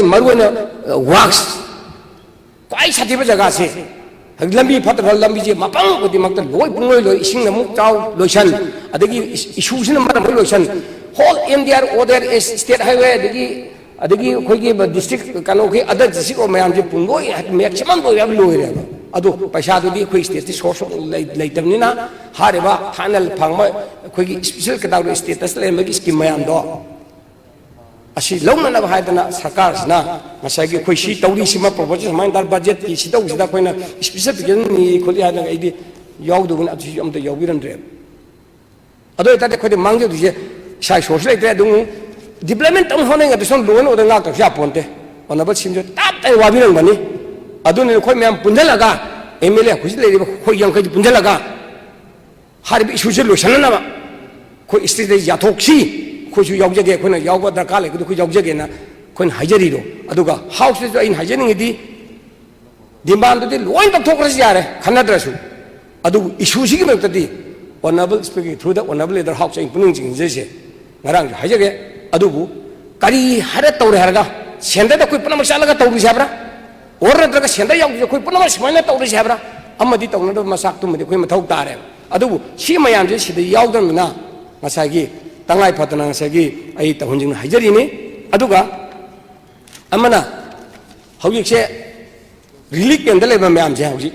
maroon wax क्वाई साथीब जगह से लंबी फतर लंबी जे मपंग खुदिमक लोई पुंगलोई लोई इसिंग अमुक चाव लोइसन अदगी इशूसिन मरम लोइसन whole India other state highway अदगी खोगी डिस्ट्रिक्ट कनो के अदर डिस्ट्रिक्ट ओ मयाम जे पुंगलोई मैक्सिमम लोई अब लोई रे अदो पैसा दुदी खोई स्टेट सोर्स लेतमनिना हारेबा फाइनल फंगम खोगी स्पेशल कदाउ स्टेटस लेमगी स्कीम मयाम दो असी लौनना हायदना सरकार ना मसागी खोई सी तौरी सिमा प्रोपोजल माइन दार बजेट की सी तौसिदा खोइना स्पेसिफिक नि खोली हायना आइदि यावदुन अति अमते यावबिरनद्रे अदो इतादे खोदे मांगजे दुजे साइ सोर्स लेते दुं डेवलपमेंट तम होनेगा दसम लोन ओदा ला तो या पोंते ओनबा सिमजो ताप ताइ वाबिरन बनी अदुनि खोइ म्याम पुंजलगा एमएलए खुजि लेरिबा खोइ यंखै पुंजलगा हारिबि इशुजे लोसननाबा खोइ स्टेट याथोक्सी खोजु यावजगे खोना यावबा दरकार ले खोइ यावजगे ना खोन हाइजरिरो अदुगा हाउस जो इन हाइजनिंगदि डिमांड दि लोइन तथोक्रस यारे खनद्रसु अदु इशुसिगि मक्तदि honourable speaking through the honourable leader house इन पुनिंग जिंगजेसे ngarang हाइजगे अदुबु करी हरे तौरे हरगा सेंदा द खोइ पुनम चालगा तौरि साब्रा और नद्रगा सेंदा यावजगे खोइ पुनम समायना तौरि साब्रा अमदि तौनद मसाक तुमदि खोइ मथौ तारे अदुबु सी मयाम जे सिदि यावदनना मसागी तंगाई फतना सगी आई तहुंजिंग हाइजरीनी अदुगा अमना हौजिसे रिलीफ केंद्र लेबा म्याम जे हौजि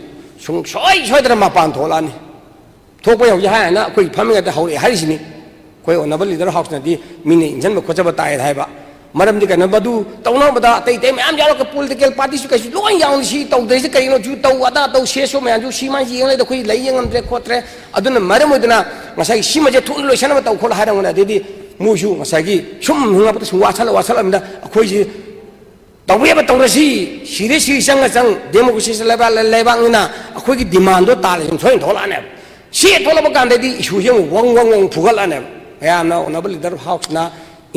सुं सोय सोयदरा मापान थोलानी थोपय हौजि हायना कोइ फमिंग द हौरे हारिसिनी कोइ ओनबल लीडर हाउस नदी मिने इंजन बखोजब ताय हायबा मरमदि कन बदु तौनबदा तै तै म्याम जालो के पॉलिटिकल पार्टी सु कैसु लोय याउन सी तौदैसे करिनो जु तौ अदा तौ सेसो म्याम जु सीमा यंगले द खोइ लै यंगमद्रे खोत्रे अदुन मरमदना मसाई सीमा जे थुन लोयसन तौ खोल हारंगना देदि मुसु मसागी सुम हुंगाबत सु वासल अमदा अखोइजि तौबेबा तौरसी सीरियसली संग डेमोक्रेसी लेबांगना अखोइगी डिमांड दो ताले सोइन थोलाने सी थोलब कांददि इशु यंग वंग फुगलाने यामना ओनबल लीडर हाउस ना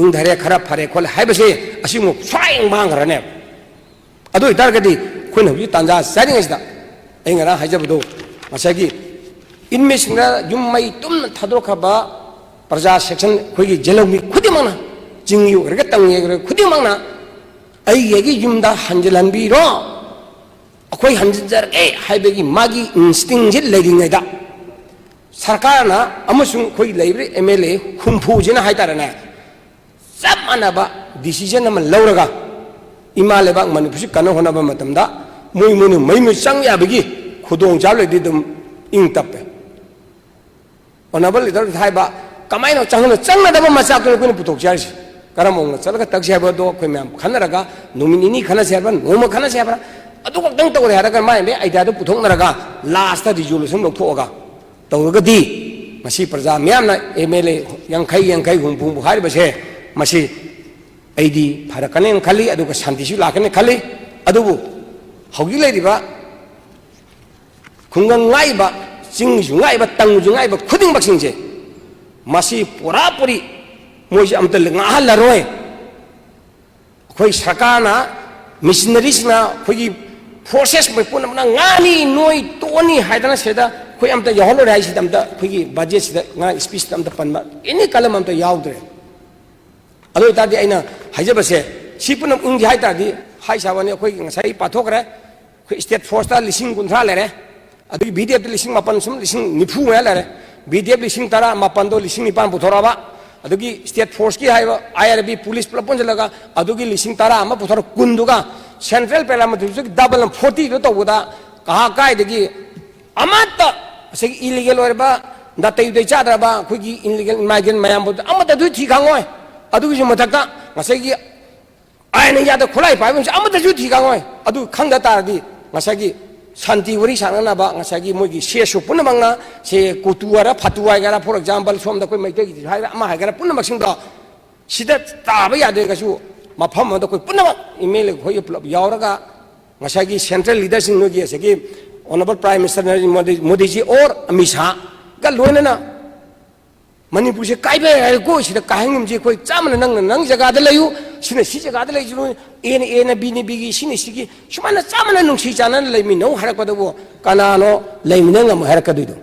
इंधरे खरा फरे खोल हाइबसे असिमु स्वाइंग मांगरने अदो इतारगदि खोइन हबि तांजा सारिंगसिदा एंगरा हाइजबदो मसागी इनमेसिंगरा युम्मई तुम थादोखबा प्रजा सेक्शन खोगी जेलौमी खुदिमंगना जिंगयु रग तंगे खुदिमंगना आई येगी युमदा हंजलंबीरो अखोई हंजरगे हाइबेगी मागी इंस्टिंग जे लेरिंगैदा सरकारना अमसुंग खोई लेब्रे एमएलए हुमफुजिना हाइतारना सब मानबा डिसीजन अम लौरगा इमा लेबाक मनिपुसी कनो होनबा मतमदा मुइमुनु मैमु चंग याबगी खुदोंग जाबलेदि दम इंग तपे ओनबल लीडर हाइबा कमाइनो चंगनदबा मचा कोन पुथोक जारिस करमोंग चलगा तक सेबदो खोइ म्याम खनरगा नुमिनिनी खना सेबा नोम खना सेबा अदु कदंग तौरे हरगा माय बे आइडिया दो पुथोकनरगा लास्ट रिजोल्यूशन लौथोगा तौरगदि मसी प्रजा म्यामना एमएलए यंखै हुंफु हारिबसे मसी ऐदी फरकने खली अदुगा शांतिसु लाकने खली अदुबु हौगी लेरिबा खुंगंग लाइबा चिंगजु लाइबा तंगजु लाइबा खुदिंग बक्सिंगजे मसी पूरा पूरी मोइसे अमत ngahallaroi khoi sarkarna missionaries-na khogi forces mai punamna ngani noi toni haidana seda khoi amta yaholo rai sida amta khogi budget sida nga speech amta panma any kalam amta yaudre ado itadi aina haijabase sipunam ungji haitadi hai sabani khoi ngasai pathokre khoi state force ta lising kunthra lere adu bdf lising mapan sum lising nifu ya lere bdf lising tara mapan do lising nipan puthoraba अदुगी state force की हाइबा IRB police प्लपन जलगा अदुगी लिसिंग तारा अमा पुथर कुंदुगा central parameter double 40 रो तोबदा कहा कायदगी अमत से illegal ओरबा दतै दै चादरबा खुगी illegal migrant मयाम बद अमत दु थि खांगोय अदुगी मथका ngसागी आयन याद खुलाई पाइबम अमत दु थि खांगोय अदु खंगदा तारदी ngसागी शांति वरी साननाबा ngसागी मोगी सेसु पुनमंगना से कुतुवारा फतुवाइगारा फॉर एग्जांपल सोम द कोइ मैते gi हाइरा अमा हाइगारा पुनमसिंग द सिदा ताबा यादे गसु मफम द कोइ पुनम इमेल खोय पुलब यावरगा ngसागी सेंट्रल लीडरसिंग नोगी सेगी honourable prime minister Narendra Modi ji और अमित शाह का लोनना मणिपुर से काइबे को सिदा काहिंगम जी कोइ चामन नंग जगह द लयु सिने सि जगह द लयु एन बी ने बी सिने सिगी सुमाना चामन नुंसी चानन लैमिनौ हरकदबो कनानो लैमिनंगम हरकदुदो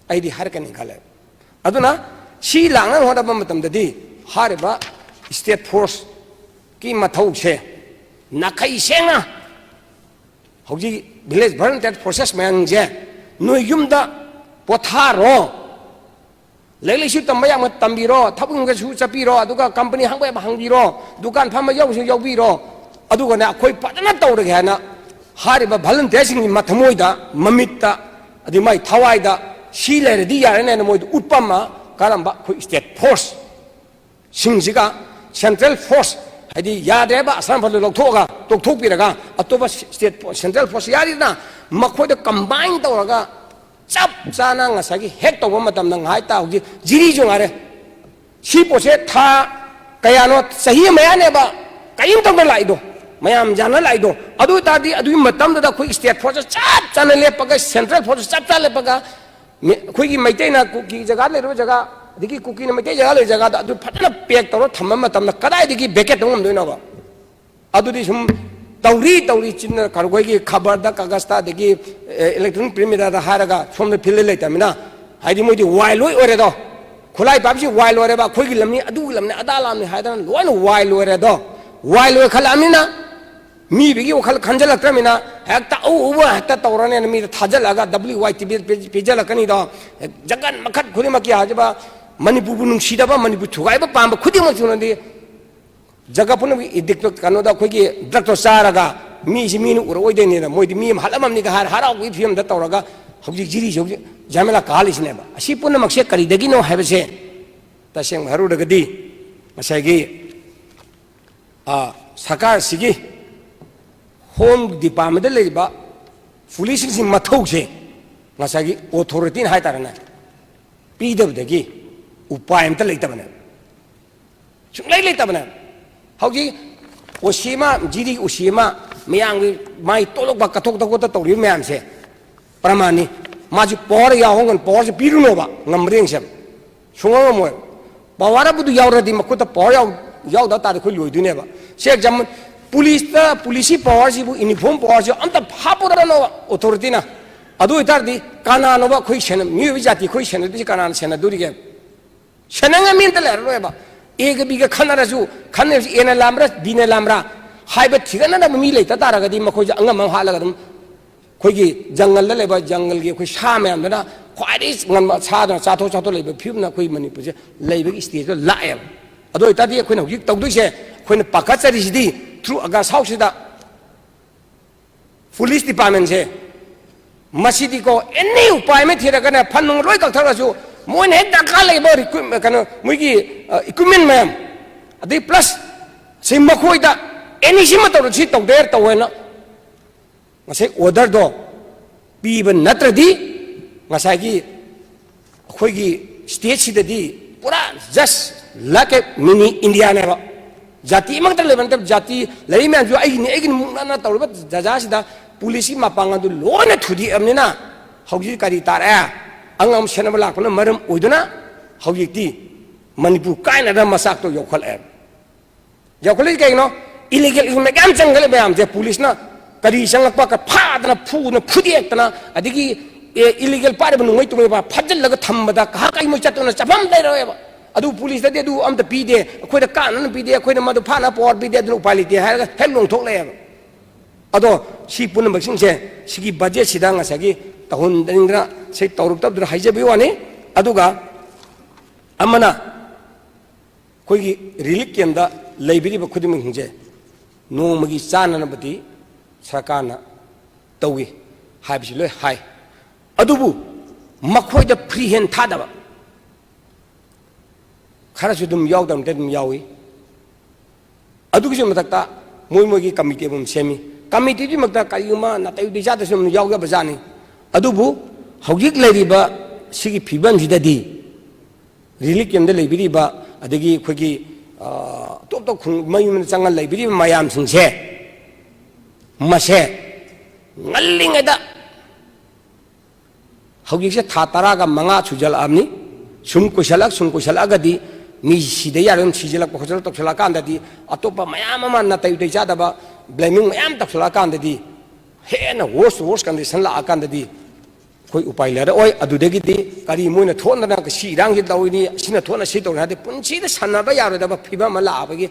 आइदी हरकनि खले अदुना सि लांगन होदब मतमददि हारिबा स्टेट फोर्स की मथौ से नाखई सेंगा हौजी विलेज वॉलंटियर प्रोसेस मैंजे नोय युमदा पोथारो लेलेसु तंबया मत तंबीरो थबुंग सु चपीरो अदुगा कंपनी हंगबे हंगीरो दुकान फम यौसु यौबीरो अदुगा ना कोई फजना तौरगे हाना हारिबा वॉलंटियर सिंग मथमोइदा ममित्ता अदि माइ थवाइदा सी लेरदी यारने मोइ उत्पमा कारंबा कोई स्टेट फोर्स सिंजिगा सेंट्रल फोर्स हदी यादेबा असम फल लौथोगा तोथोपिरगा अतोबा स्टेट सेंट्रल फोर्स यारिना मखोइदा कंबाइन तौरगा चप चाना ngасagi हेक तौबा मतम नंग हाइता होगी जिरी जो आरे सी पोसे था कयानो सही मयानेबा कयिम तंग लाइदो मयाम जाना लाइदो अदु तादी अदु मतम दा कोई स्टेट फोर्स चप चाना लेपगा सेंट्रल फोर्स चप चा लेपगा कोई मैतेना कुकी जगह ले जगह दिकी कुकी न मैते जगह ले जगह अदु फटना पैक तौर थम मतम कदाय दिकी बेकेट तंग दोइनबा अदु दि सुम तौरी तौरी चिन्ह खरगोई खबर दा कागस्ता दिकी इलेक्ट्रॉनिक प्रिंट मीडिया हारगा सोम फिल लेतमिना हाइदि मोइदि वाइलोय ओरेदो खुलाई पाबसी वाइल ओरेबा खोइगी लमनी अदु लमनी अदा लामनी हाइदन लोइन वाइल ओरेदो वाइल ओय खलामिना मी बिगी ओखल खंजलक्रमिना हेक्ता औ हेक्ता तौरने मी थाजलगा WYT पिजलकनी दो जगन मखत खुदिमकी हाजबा मणिपुर नुंसीदबा मणिपुर थुगाइबा पाम खुदिमक जुनदी जगह पुनः इदिक कनोदा खोगी ड्रग चारगा मीसी मीनु उरओइदेनेना मोइदि मी हलममनि का हराउगी फिल्म द तौरगा हौजि जिरी हौजि जामेला कालिसनेबा असि पुनमकसे करिदगिनो हाइबसे तसेंग हरुदगदि मसाइगी सरकार सिगी होम डिपार्टमेंट लेबा पुलिस सिंग मथौसे मसाइगी अथॉरिटी हाइतारना पीदबदगी उपाय अमता लेतबने सुंगलै लेतबने हौजी ओसीमा जिरी ओसीमा मयांगी माई तोलक कथोक तकोत तौरी मैम से प्रमाणी माजु पॉर याहोंगन पॉर से पीरुनोबा ngमरेंग से सुंगो मोय पवारा बुदु यावरदी मकुत पॉर यावदा तारे खोइ लोइदुनेबा से एग्जाम पुलिसी पॉर सिबु यूनिफॉर्म पॉर से अंत फापुरनो अथॉरिटी ना अदु इतारदी कानानोबा खोइ सेन मिबि जाति खोइ सेन दि कानान सेन दुरिगे सेनंगा मिनत लेरनोबा एक बीगे खनरसु खनरसु एना लामरा बीने लामरा हाइबे थिगना ना मी लेता तारगदी मखोज अंगम हालगा दम खोइगी जंगल लेबा जंगल गे खोइ सा मयाम दना ख्वाइदि ngam सा द चाथो चाथो लेबा फिबना खोइ मणिपुर से लेबगी स्टेज लाए अदो इतादि खोइना हुजिक तौदुइसे खोइना पाकाचरिसिदि थ्रु अगा साउसिदा पुलिस डिपार्टमेंट से मसीदी को एनी उपाय में थिरगना फनुंग रोय कथरसु मोइन हेड दरकार लेबो कनो मुगी इक्विपमेंट मैम अदि प्लस से मखोइदा एनी सिमा तौर छि तौदेर तौवेना ngase order do piba natradi ngasagi khoigi state sidadi pura just like a mini India ne ba jati mang tale ban jati lai man ju ai ni na tawr ba jaja sida police mapang adu loina thudi amnina hauji kari tar a angam senaba lakna maram oiduna hauji ti manipur kaina da masak to yokhal a yokhal ke no illegal me gam jangal be am je police na करी संगप का फादना fauna फुदियतना अदिगी illegal पारे बनु ngoi तुंगबा फजल लग थमबदा कहा kai mo chatuna chapam dai roeba adu police da du am da pide khoi da kan na pide khoi da ma du phana por pide du pali te ha hel long thok le ado si pun baksing se sigi budget sidang asagi tahun dringra sei taurup tab dur haije bi wani aduga amana khoi gi relic kenda leibiri ba khudiming hingje no magi chana na bati सरकार तौई है high अदुबु मखोइद free hand थादब खरसु दुम यावदम ते दुम यावी अदुगिसु मथक्ता मोय मोयगी committee Bum semi committee दि मक्ता कायुमा नतै दिजा दसुम यावगा बजानी अदुबु हौजिक लेरिबा सिगी फिबन जिददी रिलीक केमदे लेबिरिबा अदगी खोगी top top मयुम चंगल लेबिरिबा मयाम सिंसे मसे ngallingada hogise tha taraga manga chujal amni sum kusalagadi mi side yaram sijalak khojal toksala kandadi atopa mayam ma na tai dei jadaba blaming mayam toksala kandadi hena worst condition la kandadi koi upai la oi adudegi di kari moina thonna na si rang gi dawini sina thonna si to na de punchi de sanaba yaro da phiba mala abagi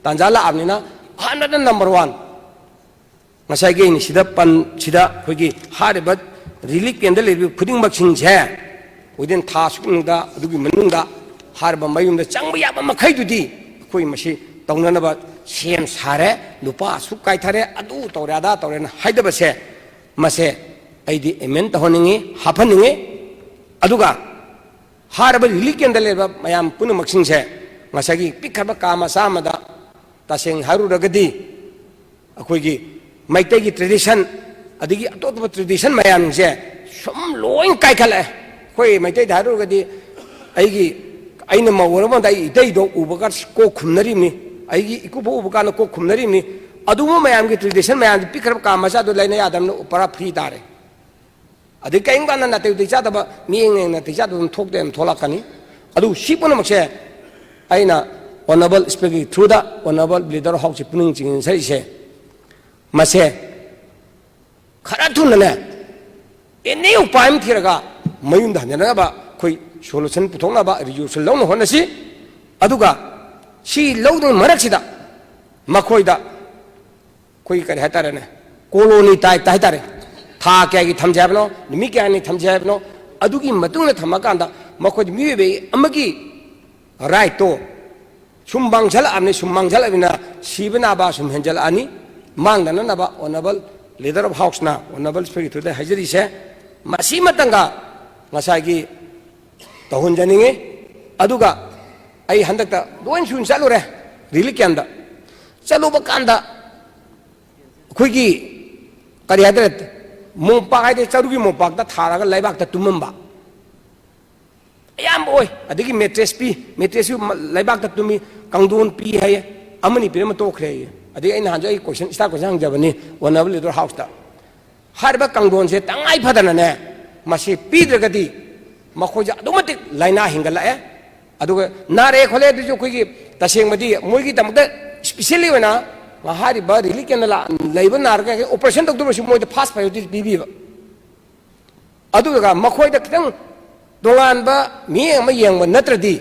तांजा लाबनिना हानदा number 1 ngасꯥꯏꯒꯤ ꯁꯤꯗ ꯄꯟ ꯁꯤꯗ ꯑꯩꯈꯣꯏꯒꯤ ꯍꯥꯏꯔꯤꯕ relief ꯀꯦꯝꯗ ꯂꯩꯔꯤꯕ ꯈꯨꯗꯤꯡꯃꯛꯁꯤꯡꯁꯦ ꯋꯤꯗꯤꯟ ꯊꯥ ꯁꯨꯛꯅꯨꯡꯗ ꯑꯗꯨꯒꯤ ꯃꯅꯨꯡꯗ ꯍꯥꯏꯔꯤꯕ ꯃꯌꯨꯝꯗ ꯆꯪꯕ ꯌꯥꯕ ꯃꯈꯩꯗꯨꯗꯤ ꯑꯩꯈꯣꯏ ꯃꯁꯤ ꯇꯧꯅꯅꯕ ꯁꯦꯝ ꯁꯥꯔꯦ ꯂꯨꯄꯥ ꯑꯁꯨꯛ ꯀꯥꯏꯊꯔꯦ ꯑꯗꯨ ꯇꯧꯔꯦ ꯑꯗꯥ ꯇꯧꯔꯦꯅ ꯍꯥꯏꯗꯕꯁꯦ ꯃꯁꯦ ꯑꯩꯗꯤ ꯑꯦꯃꯦꯟ ꯇꯧꯍꯟꯅꯤꯡꯉꯤ ꯍꯥꯞꯍꯟꯅꯤꯡꯉꯤ ꯑꯗꯨꯒ ꯍꯥꯏꯔꯤꯕ ꯔꯤꯂꯤꯐ ꯀꯦꯝꯗ ꯂꯩꯔꯤꯕ ꯃꯌꯥꯝ ꯄꯨꯝꯅꯃꯛꯁꯤꯡꯁꯦ ꯉꯁꯥꯏꯒꯤ ꯄꯤꯛꯈ꯭ꯔꯕ ꯀꯥ ꯃꯆꯥ ꯑꯃꯗ ꯇꯁꯦꯡꯅ ꯍꯥꯏꯔꯨꯔꯒꯗꯤ ꯑꯩꯈꯣꯏꯒꯤ ꯃꯩꯇꯩꯒꯤ ꯇ꯭ꯔꯦꯗꯤꯁꯟ ꯑꯗꯒꯤ ꯑꯇꯣꯞꯄ ꯇ꯭ꯔꯦꯗꯤꯁꯟ ꯃꯌꯥꯝꯁꯦ ꯁꯨꯝ ꯂꯣꯏ ꯀꯥꯏꯈꯠꯂꯛꯑꯦ ꯑꯩꯈꯣꯏ ꯃꯩꯇꯩꯗ ꯍꯥꯏꯔꯨꯔꯒꯗꯤ ꯑꯩꯅ ꯃꯧꯔꯕ ꯃꯇꯝꯗ ꯑꯩ ꯏꯇꯩꯗꯣ ꯎꯕꯒ ꯀꯣꯛ ꯈꯨꯝꯅꯔꯤꯕꯅꯤ ꯑꯩꯒꯤ ꯏꯀꯨꯕꯣꯛ ꯎꯕ ꯀꯥꯟꯗ ꯀꯣꯛ ꯈꯨꯝꯅꯔꯤꯕꯅꯤ ꯑꯗꯨꯒꯨꯝꯕ ꯃꯌꯥꯝꯒꯤ ꯇ꯭ꯔꯦꯗꯤꯁꯟ ꯃꯌꯥꯝꯁꯦ ꯄꯤꯛꯈ꯭ꯔꯕ ꯀꯥ ꯃꯆꯥꯗꯣ ꯂꯩꯅ ꯌꯥꯗꯕꯅꯤꯅ ꯄꯨꯔꯥ ꯐ꯭ꯔꯤ ꯇꯥꯔꯦ ꯑꯗꯩ ꯀꯔꯤꯒꯨꯝꯕ ꯀꯥꯟꯗ ꯅꯥꯇꯩ ꯆꯥꯗꯕ ꯃꯤꯠꯌꯦꯡ ꯅꯥꯇꯩ ꯆꯥꯗꯕ ꯑꯗꯨꯝ ꯊꯣꯛꯇꯦ ꯑꯗꯨꯝ ꯊꯣꯛꯂꯛꯀꯅꯤ ꯑꯗꯨ ꯁꯤ ꯄꯨꯝꯅꯃꯛꯁꯦ ꯑꯩꯅ ꯑꯣꯅꯔꯦꯕꯜ ꯁ꯭ꯄꯤꯀꯔꯒꯤ ꯊ꯭ꯔꯨꯗ ꯑꯣꯅꯔꯦꯕꯜ ꯂꯤꯗꯔ ꯍꯥꯎꯁꯀꯤ ꯄꯨꯛꯅꯤꯡ ꯆꯤꯡꯁꯤꯟꯖꯔꯤꯁꯦ ꯃꯁꯦ खरा थुनने एने उपाय थीरगा मयूम हंजनब अखोई सोल्यूशन पुथोनब रिजोल्यूशन लौन होनसी अदुगा सी लौद मरक्सिदा मखोइदा कोई करी हाइतारेने कोलोनी टाइप हाइतारे था क्यागी थमजाबनो निमि क्यानी थमजाबनो अदुगी मतुंगना थमकांदा मखोइ मिबे अमगी राइट तो सुमबांगजल आमने सुमबांगजल अबिना सिबनाबा सुम हेंजल आनी मांगदना नबा ओनबल लीडर ऑफ हाउस ना ओनबल स्पीकर थुदे हाइजरी से मसी मतंगा ngसाइगी तहुन जनिंगे अदुगा आई हंदकता लोइन सुन चलुरे रिली कैंदा चलुबा कांदा खुगी करी हादरे मोपा हाइदे चरुगी मोपाकता थारागा लाइबाकता तुमंबा याम ओय अदगी मेट्रेस पी मेट्रेस लाइबाकता तुमी कांगदोन पी हाय अमनी पिरम तोखरे अदे अइना हाजो क्वेश्चन स्टार क्वेश्चन हंजबनी ओनबल लीडर हाउस ता हरबा कांगदोन से तंगाई फदनने मसी पीद्रगदी मखोजा अदुमति लाइना हिंगलाए अदुगा नारे खोले दुजो खुगी तसेंगमदी मोइगी तमते स्पेशली होना हारिबा रिली केनला लाइबा नारगा ऑपरेशन तौदुबसु मोइद फास्ट प्रायोरिटी पीबीबा अदुगा मखोइदा खितंग दोगानबा मी अमा येंगबा नत्रदी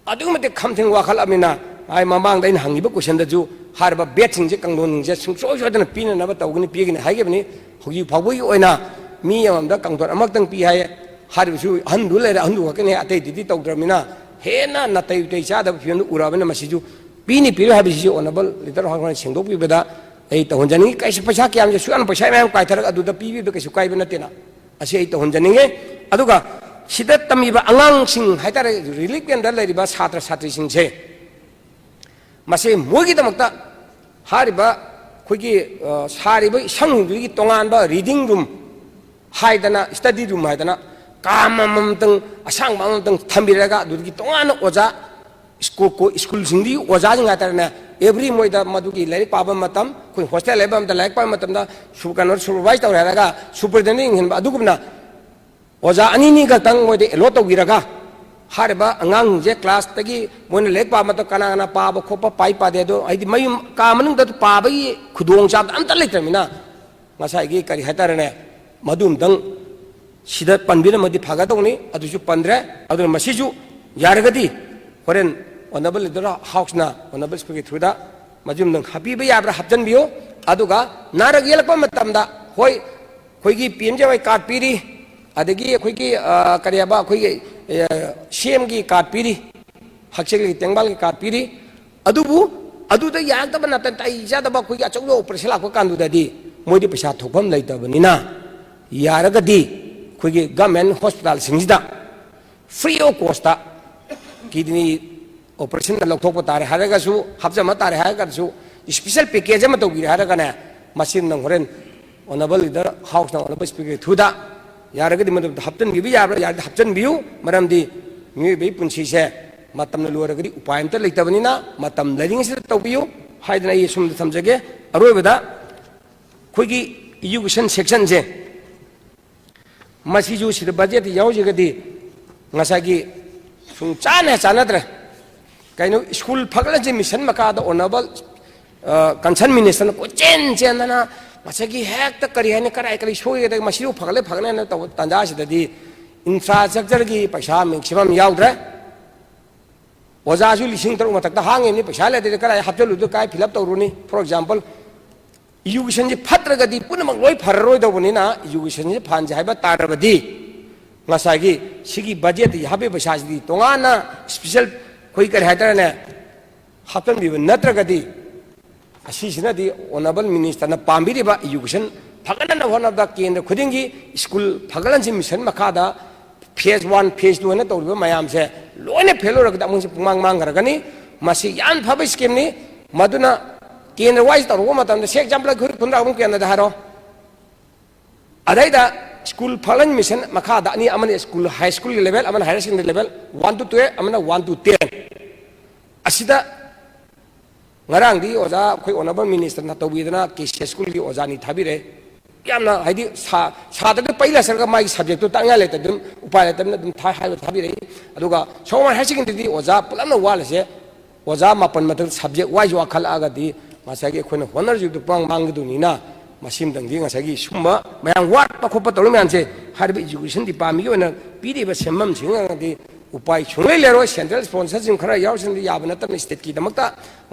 अदुमति खमथिंग वाखल अमिना आई ममांग दैन हंगिबा क्वेश्चन दजु हारबा बेटसिंग कंगदोन जे सुंसोय सोदन पीननबा तौगनी पीगनी हाइगबनी हुगी फावगी ओइना मी अमदा कंगदोन अमक्तंग पी हाय हारबसु हंदु लेरे हंदु हकने अतै दिदि तौद्रमिना हेना नतै तै चादा फिन उराबना मसिजु पीनी पीरो हाबिसि ओनबल लीडर हागन सेंदोक पीबदा ऐ तहनजनी कैसे पैसा क्याम जे सुअन पैसा मैम काइथरक अदुदा पीबी कैसे काइबे नतेना असे ऐ तहनजनीगे अदुगा सिदा तमीबा अंगांग सिंग हाइतारे रिलीफ केंद्र लेरिबा छात्र छात्री सिंग से मसे मोगी दमकता हारिबा खुगी सारिबा संगुगी तोंगानबा रीडिंग रूम हाइदना स्टडी रूम हाइदना काममतंग असंगमतंग थंबिरगा दुगी तोंगान ओजा स्कूल सिंगी ओजा जिंग हाइतारने एवरी मोइदा मदुगी लाइक पाबा मतम खुई हॉस्टल लेबा मत लाइक पाबा मतमदा सुकनर सुपरवाइज तौरागा सुपरडेंडिंग हिनबा अदुगुमना ओजा अनिनी गतंग मोइदे एलो तौगिरगा हारिबा अंगांग जे क्लास तगी मोइन लेक पा मत कना पाबा खोपा पाई पादे दो आइदि मयुम का मनुंग द पाबई खुदोंग चाब अमता लेत्रमिना ngसाइगी करी हाइतारने मदुम दंग सिदा पनबिन मदि फागादोंनी अदुसु पंद्रे अदु मसिजु यारगदी होरेन ओनबल लीडर हाउस ना ओनबल स्पीकर थ्रुदा मजुम दंग हापीबे याब्रा हपजन बियो अदुगा नारग येलकपा मतमदा होय खोइगी पीएमजे वाई कार्ड पीरी अदगी खोइगी करियाबा खोइगी सीएम की कार्ड पीरी हक्सेगी तेंगबाल की कार्ड पीरी अदुबु अदुदा यागतबा नतन ताई जादबा खोइगी अचौदो ऑपरेशन लाको कांदुदादी मोइदि पैसा थोफम लैतबनिना यारगदी खोइगी गवर्नमेंट हॉस्पिटल सिंगजिदा free of cost kidney operation लौथोप तारे हारगसु हाबजमा तारे हारगसु स्पेशल पैकेज अमा तौगी हारगने मसिन नंग होरेन ओनबल लीडर हाउस ना ओनबल स्पीकर थुदा यारगदी मदम हप्तन बिबि याब्रा यार हप्तन बियु मरमदी मिबे पुंसी से मतम लोरगदी उपाय अमत लेतबनिना मतम लरिंग से तौबियु हाइदना ये सुम समझगे अरोबदा खोइगी एजुकेशन सेक्शन से मसिजु सिद बजेट यावजिगदी ngसाइगी सुं चाने चानद्रे कहीं स्कूल फगलजे मिशन मकाद ओनबल कंसर्न मिनिस्टर को चेन चेनना मसगी हेक्ट करी है कराई करी सोये मसिरु फगले फगने न तब तंजासिददी इंफ्रास्ट्रक्चर की पैसा मैक्सिमम याउद्रे ओजासु लिसिंग तरुक मथक्ता हांगेनि पैसा लेते कराय हापचलुदो काय फिलअप तौरुनी फॉर एग्जांपल एजुकेशन जे फत्रगदी पुनमक लोय फररोय दबनिना एजुकेशन जे फानजे हाइबा तारबदी ngसागी सिगी बजेट याबे पैसाजी तोंगाना स्पेशल कोई कर हाइतरने हापन बिब नत्रगदी असिसिनादी ऑनरेबल मिनिस्टर ना पाम्बिरिबा एजुकेशन फगनना होनबदा केंद्र खुदिंगी स्कूल फगलन मिशन मखादा फेज 1 फेज 2 ना तौरिबा मयाम से लोने फेलो रगदा मुंसे पुंगांग मांगरगनी मासी यान फबे स्कीम नि मदुना केंद्र वाइज तौरबा मतम से एग्जांपल खुद खुनरा मुं केंद्र दा हारो अदाइदा स्कूल फगलन मिशन मखादा नि अमन स्कूल हाई स्कूल लेवल अमन हायर सेकेंडरी लेवल 1 to 12 अमन 1 to 10 असिदा ngarang di oja khoi onaba minister na tawidana KC school gi oja ni thabire yamna haidi sa da paila sarga mai subject to tanga le tadum upai le tadum dum thai hai thabire aduga soma high secondary di oja pulamna wal se oja mapan matal subject wise wa khal aga di masagi khoina honor ju du pang mang du ni na masim dang di ngasagi sumba mayang wat pa khopa tolu man se harbi education di pami ona pidi ba semam singa di उपाय छुंगले लेरो central sponsorship खरा यावसन याबना तम state की दमकता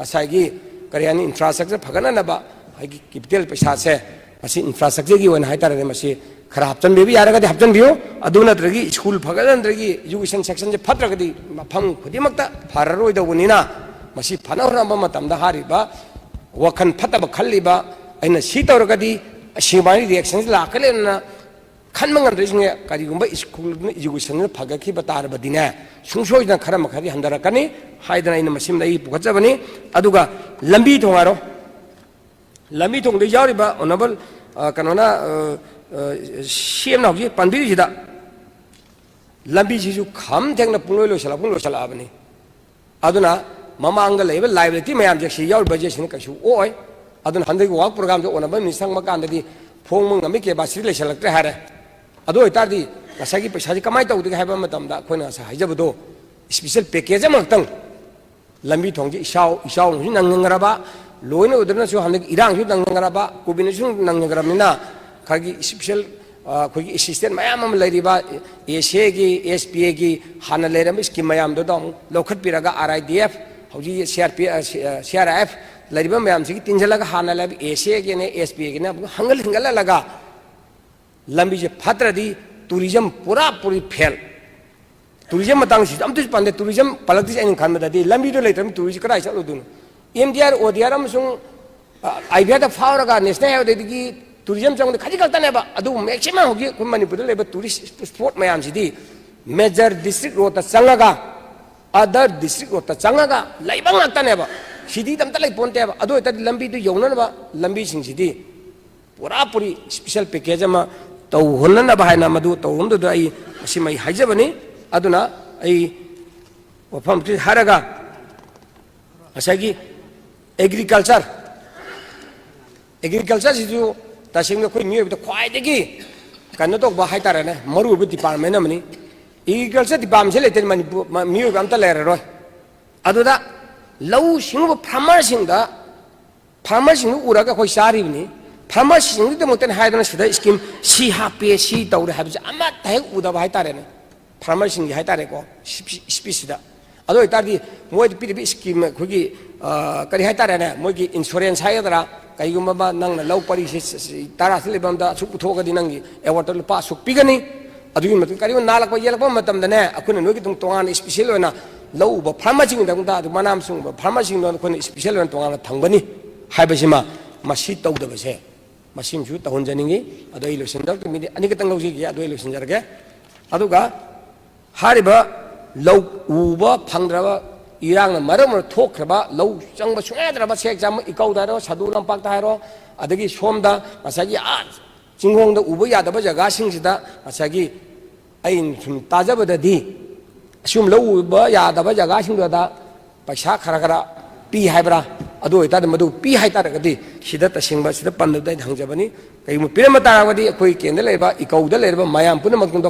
मसागी करियानी infrastructure फगना नबा हागी capital पैसा से मसी infrastructure की one हाइतारे मसी खरा हप्तन baby यारगा दे हप्तन बियो अदुना द्रगी स्कूल फगलन द्रगी एजुकेशन सेक्शन जे फत्रगदी मफम खुदिमकता फाररोय दबुनिना मसी फनहरम मतमदा हारिबा वखन फतब खल्लिबा अइना सी तौरगदी सिमानी रिएक्शन लाकलेना खनमंगन रेसिंगे करिगुंबा स्कूल एजुकेशन फगखि बतारबदिने सुंसोइना खरा मखरि हंदरकनी हाइदना इन मसिम दई पुखजबनी अदुगा लंबी थोंगारो लंबी थोंग दे यारिबा ओनबल कनोना सीएम नाउजी पंबिरि जिदा लंबी जिजु खम थेंगना पुंलोय लोसला बनी अदुना ममांग लेब लाइब्रेरी मयाम जे सी यार बजेट सिन कछु ओय अदुन हंदगी वर्क प्रोग्राम जो ओनबल निसंग मकांददी फोंग मंगमी के बासिरि लेसलक्ते हारे अदो इतारदी ngसागी पैसाजी कमाय तौदे हाइबा मतमदा खोइना सा हाइजबदो स्पेशल पैकेज अमक्तंग लंबी थोंजी इसाव नु नंगंगराबा लोइना उदरनासु हनक इरांगसु नंगंगराबा कोबिनेसु नंगंगरामिना खागी स्पेशल खोगी असिस्टेंट मयाम अम लैरिबा एसीए की एसपीए की हाना लेरम स्कीम मयाम दो दं लौखत पिरागा आरआईडीएफ हौजी सीआरआईएफ लैरिबा मयाम सिगी तिनजलगा हाना लेब एसीए के ने एसपीए के ने हंगल हिंगल लगा लंबी जे फत्रदी टूरिज्म पूरी फेल टूरिज्म मतंग सि अमतु पांदे टूरिज्म पलक्ति आइन खानबददी लंबी दो लेतम टूरिस्ट कराय चलुदुन एमडीआर ओडीआर अमसुंग आईबीआर दा फावरगा नेशनल हाईवे टूरिज्म चंग खजि खतनेबा अदु मैक्सिमम होगी खुन मणिपुर लेबा टूरिस्ट स्पॉट मयाम सिदी मेजर डिस्ट्रिक्ट रोड ता चंगगा अदर डिस्ट्रिक्ट रोड ता चंगगा लाइबा ngaktaनेबा सिदी तमता लै पोंतेबा अदु ता लंबी दु यौननबा लंबी सिंग सिदी पूरी स्पेशल पैकेज अमा तौ होननबा हायना मदु तौरमदु आई सिमai हाइजबनी अदुना आई वफम ति हारगा असागी एग्रीकल्चर सिजु तसिंग कोइ मियोब त ख्वाइदगी कनो तो बाहाय तारने मरुब डिपार्टमेंट अमनी एग्रीकल्चर डिपार्टमेंट से लेते मियोब अमता लेररोय अदुदा लौ सिंग फार्मर सिंग उरागा कोइ सारिबनी फार्मर सिंग दमतन हायदना सिदा स्कीम सी हापे सी तौरे हाबजे अमा ताहे उदाबा हाय तारेने फार्मर सिंग हाय तारे को स्पीसीदा अदो इतादी मोय पिरिबि स्कीम खुगी करि हाय तारेने मोयगी इंश्योरेंस हायदरा कईगुम्बा नंग लौ परी तारा से लेबमदा सु पुथोगदी नंगी एवार्ड लुपा सु पिगनी अदुगी मत करियो नालक येलक मतमदने अखुन नोगी तुम तोंगान स्पेशल होना लौ ब फार्मसिंग दंदा अदु मनाम सुंग ब फार्मसिंग दोन कोन स्पेशल होना तोंगान थंगबनी हायबसिमा मसी तौदबसे मसिमसु तहनजनिंगी अदु इलेक्शन दक मिदि अनिगतंग लौजी गे अदु इलेक्शन जरगे अदुगा हारिबा लौ उबा फंगद्रबा इरांग मरम थोखरबा लौ चंग सुङेद्रबा से एग्जाम इकौदारो सदु लंपाक तारो अदगी सोमदा मसागी आ चिंगोंग द उबा यादबा जगा सिंगसिदा मसागी आइन सुम ताजबददी सुम लौ उबा यादबा जगा सिंगदा पैसा खरा पी हाइब्रा अदु इता मदु पी हाइतारगदी सिदा तसिंगबा सिदा पन्नदै हंगजबनी कईमु पिरम तारावदी कोई केंद्र लेबा इकौदा लेबा मयाम पुन मकुंदो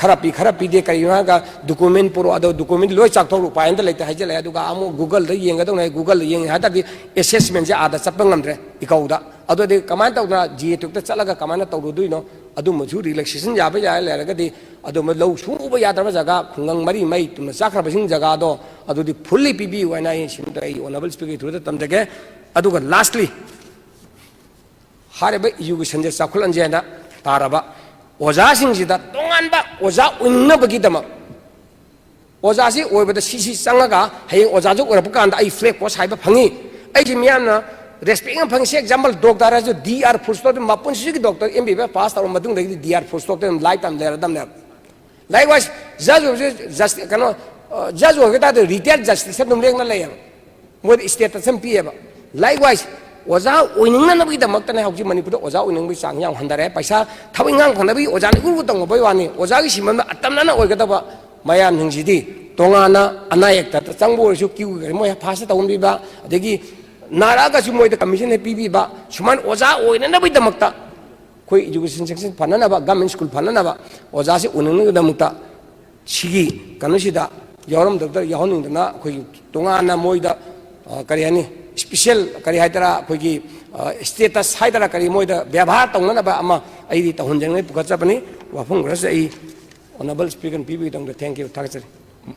खरा पी दे करीनागा डॉक्यूमेंट पुरो अदो डॉक्यूमेंट लोय चाकथोर उपायन द लेते हाइजले अदुगा अमु गूगल द येंगदो नै गूगल येंग हादादी असेसमेंट जे आदा चप्पं ngamdre इकौदा अदो दे कमान तौना जी टुक त चलगा कमान तौरुदुइनो अदु मजु रिलैक्सेशन याबे या लेरगदी अदो म लौ सुबा यादबा जगा खुंगंग मरी मै तुम चाखरबसिंग जगा दो अदुदी फुल्ली पीबी वाइना सिमदा ऑनरेबल स्पीकर थ्रू द तमजगे अदुगा लास्टली हारेबे एजुकेशन जे चाखुल अंजेना ताराबा ओजा सिंगजिदा तोंगानबा ओजा उन्नबगिदमक ओजा से ओइबदा सीसी चंगागा हयें ओजा जो ओरप कांदा आई फ्लैग पोस्ट हाइबा फंगी आई जे मियाना रेस्पेक्ट हम फंगी से एग्जांपल डॉक्टर जो डीआर फुल स्टॉप मापुन सिगी डॉक्टर एमबीबीएस पास तौर मदुंग दगी DR full stop life time लेरदम ने लाइकवाइज जज जस्ट कनो जज होगदा रिटायर्ड जस्टिस दम लेंगना लेय मोद स्टेटस हम पिएबा लाइकवाइज ओजा ओइनिंगना नबी दमकतने हौजी मणिपुर ओजा ओइनिंगबी चांग याम हंदरे पैसा थबिंगांग खनबी ओजा नि गुरु तंग बय वानी ओजा की सिमन अतमना ओइगदबा मयाम हिंगजिदी तोंगाना अनायक त चंगबोरसु क्यू मोय फास तौंबीबा अदगी नारागसु मोयद कमीशन पीबीबा सुमान ओजा ओइननबी दमकता कोई एजुकेशन सेक्शन फननबा गवर्नमेंट स्कूल फननबा ओजा से ओइननबी दमकता सिगी कनुसिदा यौरम डॉक्टर यहोनिंदना कोई तोंगाना मोयदा करियानी स्पेशल करी हाइदरा कोई स्टेटस हाइदरा करी मोयदा व्यवहार तौननबा अमा आई तहुंजंग पुखचबनी वाफुंग रस आई ऑनरेबल स्पीकर पीबी दंग थैंक यू थागचरी